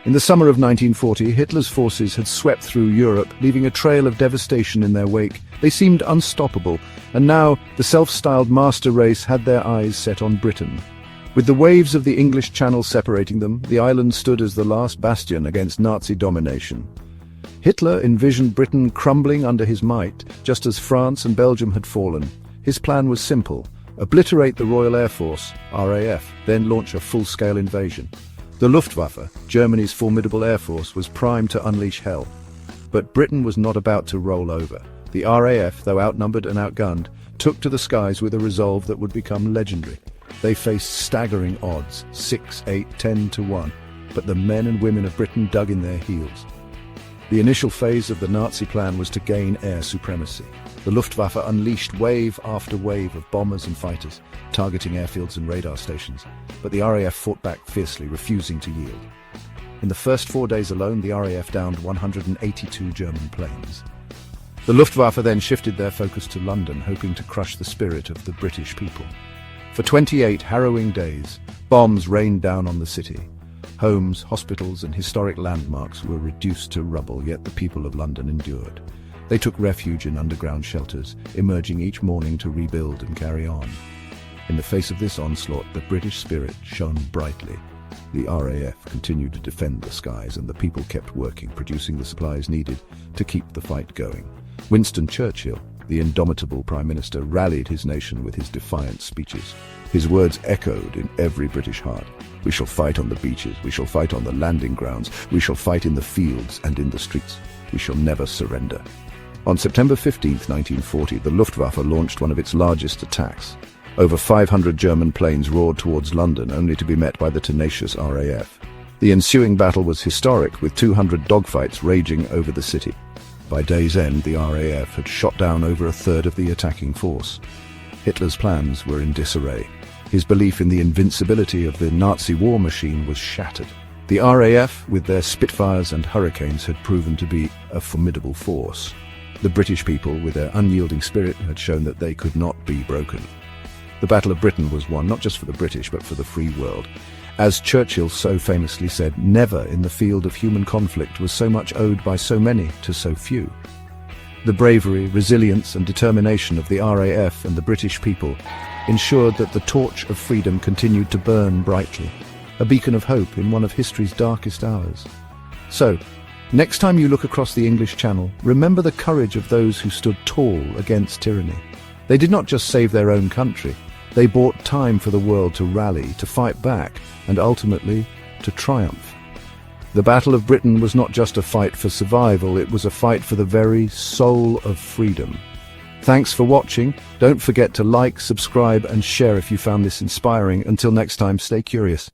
In the summer of 1940, Hitler's forces had swept through Europe, leaving a trail of devastation in their wake. They seemed unstoppable, and now the self-styled master race had their eyes set on Britain. With the waves of the English Channel separating them, the island stood as the last bastion against Nazi domination. Hitler envisioned Britain crumbling under his might, just as France and Belgium had fallen. His plan was simple: obliterate the Royal Air Force, RAF, then launch a full-scale invasion. The Luftwaffe, Germany's formidable air force, was primed to unleash hell. But Britain was not about to roll over. The RAF, though outnumbered and outgunned, took to the skies with a resolve that would become legendary. They faced staggering odds, 6, 8, 10 to 1, but the men and women of Britain dug in their heels. The initial phase of the Nazi plan was to gain air supremacy. The Luftwaffe unleashed wave after wave of bombers and fighters, targeting airfields and radar stations, but the RAF fought back fiercely, refusing to yield. In the first 4 days alone, the RAF downed 182 German planes. The Luftwaffe then shifted their focus to London, hoping to crush the spirit of the British people. For 28 harrowing days, bombs rained down on the city. Homes, hospitals, and historic landmarks were reduced to rubble, yet the people of London endured. They took refuge in underground shelters, emerging each morning to rebuild and carry on. In the face of this onslaught, the British spirit shone brightly. The RAF continued to defend the skies, and the people kept working, producing the supplies needed to keep the fight going. Winston Churchill, the indomitable Prime Minister, rallied his nation with his Defiance speeches. His words echoed in every British heart. We shall fight on the beaches, we shall fight on the landing grounds, we shall fight in the fields and in the streets. We shall never surrender. On September 15, 1940, the Luftwaffe launched one of its largest attacks. Over 500 German planes roared towards London, only to be met by the tenacious RAF. The ensuing battle was historic, with 200 dogfights raging over the city. By day's end, the RAF had shot down over a third of the attacking force. Hitler's plans were in disarray. His belief in the invincibility of the Nazi war machine was shattered. The RAF, with their Spitfires and Hurricanes, had proven to be a formidable force. The British people, with their unyielding spirit, had shown that they could not be broken. The Battle of Britain was won not just for the British, but for the free world. As Churchill so famously said, never in the field of human conflict was so much owed by so many to so few. The bravery, resilience, and determination of the RAF and the British people ensured that the torch of freedom continued to burn brightly, a beacon of hope in one of history's darkest hours. So, next time you look across the English Channel, remember the courage of those who stood tall against tyranny. They did not just save their own country, they bought time for the world to rally, to fight back, and ultimately, to triumph. The Battle of Britain was not just a fight for survival, it was a fight for the very soul of freedom. Thanks for watching. Don't forget to like, subscribe, and share if you found this inspiring. Until next time, stay curious.